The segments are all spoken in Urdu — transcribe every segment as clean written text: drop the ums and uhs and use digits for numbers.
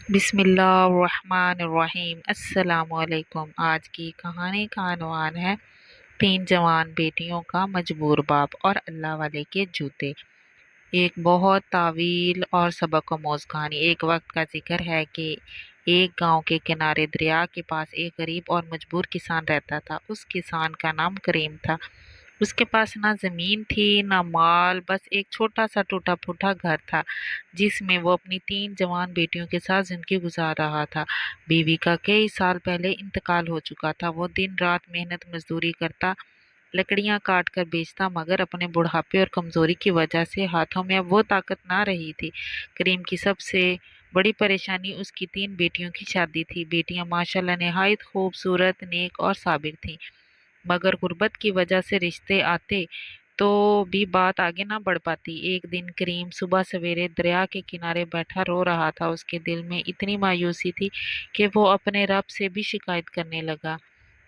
بسم اللہ الرحمن الرحیم۔ السلام علیکم۔ آج کی کہانی کا عنوان ہے تین جوان بیٹیوں کا مجبور باپ اور اللہ والے کے جوتے۔ ایک بہت طویل اور سبق آموز کہانی۔ ایک وقت کا ذکر ہے کہ ایک گاؤں کے کنارے دریا کے پاس ایک غریب اور مجبور کسان رہتا تھا۔ اس کسان کا نام کریم تھا۔ اس کے پاس نہ زمین تھی نہ مال، بس ایک چھوٹا سا ٹوٹا پھوٹا گھر تھا جس میں وہ اپنی تین جوان بیٹیوں کے ساتھ زندگی گزار رہا تھا۔ بیوی کا کئی سال پہلے انتقال ہو چکا تھا۔ وہ دن رات محنت مزدوری کرتا، لکڑیاں کاٹ کر بیچتا، مگر اپنے بڑھاپے اور کمزوری کی وجہ سے ہاتھوں میں اب وہ طاقت نہ رہی تھی۔ کریم کی سب سے بڑی پریشانی اس کی تین بیٹیوں کی شادی تھی۔ بیٹیاں ماشاءاللہ نہایت خوبصورت، نیک اور صابر تھیں، مگر غربت کی وجہ سے رشتے آتے تو بھی بات آگے نہ بڑھ پاتی۔ ایک دن کریم صبح سویرے دریا کے کنارے بیٹھا رو رہا تھا۔ اس کے دل میں اتنی مایوسی تھی کہ وہ اپنے رب سے بھی شکایت کرنے لگا،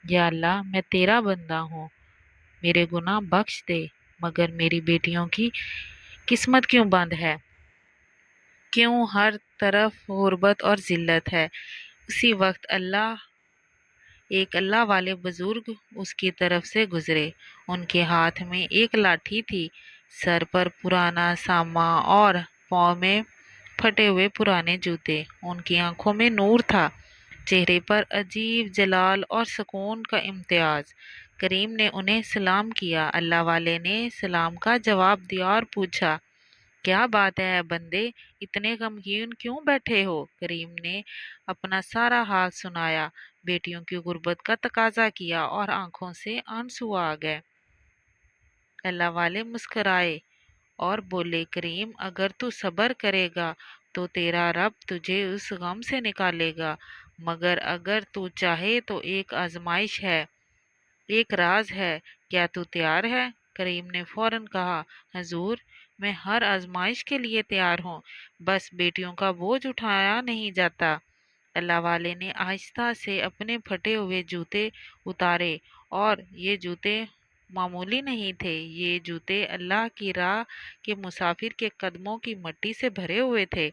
یا اللہ، میں تیرا بندہ ہوں، میرے گناہ بخش دے، مگر میری بیٹیوں کی قسمت کیوں بند ہے؟ کیوں ہر طرف غربت اور ذلت ہے؟ اسی وقت ایک اللہ والے بزرگ اس کی طرف سے گزرے۔ ان کے ہاتھ میں ایک لاٹھی تھی، سر پر پرانا ساما اور پاؤں میں پھٹے ہوئے پرانے جوتے۔ ان کی آنکھوں میں نور تھا، چہرے پر عجیب جلال اور سکون کا امتزاج۔ کریم نے انہیں سلام کیا۔ اللہ والے نے سلام کا جواب دیا اور پوچھا، کیا بات ہے بندے، اتنے غمگین کیوں بیٹھے ہو؟ کریم نے اپنا سارا حال سنایا، بیٹیوں کی غربت کا تقاضا کیا اور آنکھوں سے آنسو آ گئے۔ اللہ والے مسکرائے اور بولے، کریم، اگر تو صبر کرے گا تو تیرا رب تجھے اس غم سے نکالے گا، مگر اگر تو چاہے تو ایک آزمائش ہے، ایک راز ہے، کیا تو تیار ہے؟ کریم نے فوراً کہا، حضور، میں ہر آزمائش کے لیے تیار ہوں، بس بیٹیوں کا بوجھ اٹھایا نہیں جاتا۔ اللہ والے نے آہستہ سے اپنے پھٹے ہوئے جوتے اتارے، اور یہ جوتے معمولی نہیں تھے، یہ جوتے اللہ کی راہ کے مسافر کے قدموں کی مٹی سے بھرے ہوئے تھے۔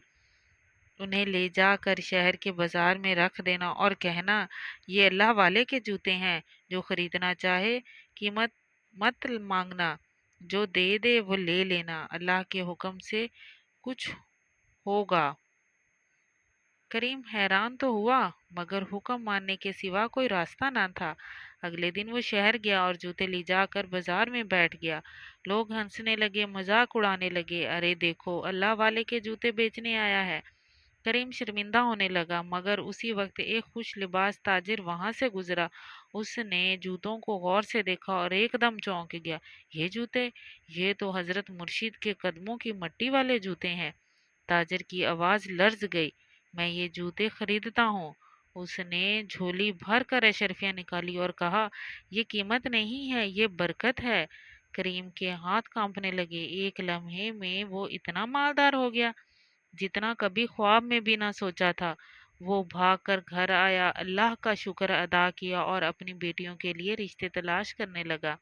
انہیں لے جا کر شہر کے بازار میں رکھ دینا اور کہنا، یہ اللہ والے کے جوتے ہیں، جو خریدنا چاہے قیمت مت مانگنا، جو دے دے وہ لے لینا، اللہ کے حکم سے کچھ ہوگا۔ کریم حیران تو ہوا، مگر حکم ماننے کے سوا کوئی راستہ نہ تھا۔ اگلے دن وہ شہر گیا اور جوتے لے جا کر بازار میں بیٹھ گیا۔ لوگ ہنسنے لگے، مذاق اڑانے لگے، ارے دیکھو، اللہ والے کے جوتے بیچنے آیا ہے۔ کریم شرمندہ ہونے لگا، مگر اسی وقت ایک خوش لباس تاجر وہاں سے گزرا۔ اس نے جوتوں کو غور سے دیکھا اور ایک دم چونک گیا، یہ جوتے، یہ تو حضرت مرشد کے قدموں کی مٹی والے جوتے ہیں۔ تاجر کی آواز لرز گئی، میں یہ جوتے خریدتا ہوں۔ اس نے جھولی بھر کر اشرفیاں نکالی اور کہا، یہ قیمت نہیں ہے، یہ برکت ہے۔ کریم کے ہاتھ کانپنے لگے، ایک لمحے میں وہ اتنا مالدار ہو گیا جتنا کبھی خواب میں بھی نہ سوچا تھا۔ وہ بھاگ کر گھر آیا، اللہ کا شکر ادا کیا اور اپنی بیٹیوں کے لیے رشتے تلاش کرنے لگا۔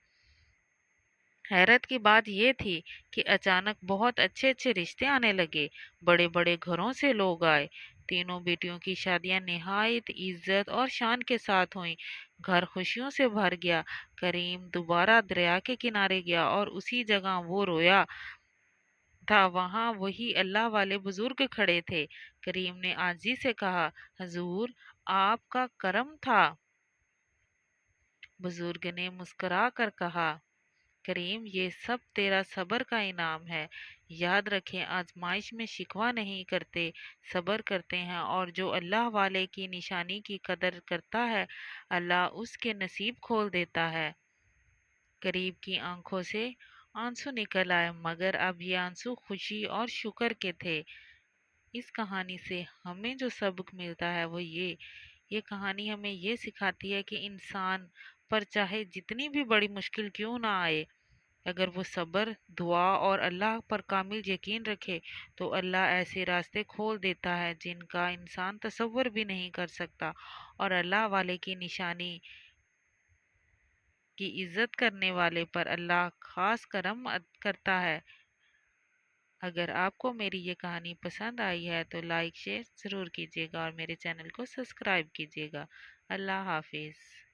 حیرت کی بات یہ تھی کہ اچانک بہت اچھے اچھے رشتے آنے لگے، بڑے بڑے گھروں سے لوگ آئے۔ تینوں بیٹیوں کی شادیاں نہایت عزت اور شان کے ساتھ ہوئیں۔ گھر خوشیوں سے بھر گیا۔ کریم دوبارہ دریا کے کنارے گیا اور اسی جگہ وہ رویا تھا، وہاں وہی اللہ والے بزرگ کھڑے تھے۔ کریم نے عاجزی سے کہا، حضور، آپ کا کرم تھا۔ بزرگ نے مسکرا کر کہا، کریم، یہ سب تیرا صبر کا انعام ہے۔ یاد رکھیں، آزمائش میں شکوہ نہیں کرتے، صبر کرتے ہیں، اور جو اللہ والے کی نشانی کی قدر کرتا ہے، اللہ اس کے نصیب کھول دیتا ہے۔ کریم کی آنکھوں سے آنسو نکل آئے، مگر اب یہ آنسو خوشی اور شکر کے تھے۔ اس کہانی سے ہمیں جو سبق ملتا ہے وہ یہ کہانی ہمیں یہ سکھاتی ہے کہ انسان پر چاہے جتنی بھی بڑی مشکل کیوں نہ آئے، اگر وہ صبر، دعا اور اللہ پر کامل یقین رکھے تو اللہ ایسے راستے کھول دیتا ہے جن کا انسان تصور بھی نہیں کر سکتا، اور اللہ والے کی نشانی کی عزت کرنے والے پر اللہ خاص کرم کرتا ہے۔ اگر آپ کو میری یہ کہانی پسند آئی ہے تو لائک شیئر ضرور کیجیے گا اور میرے چینل کو سبسکرائب کیجیے گا۔ اللہ حافظ۔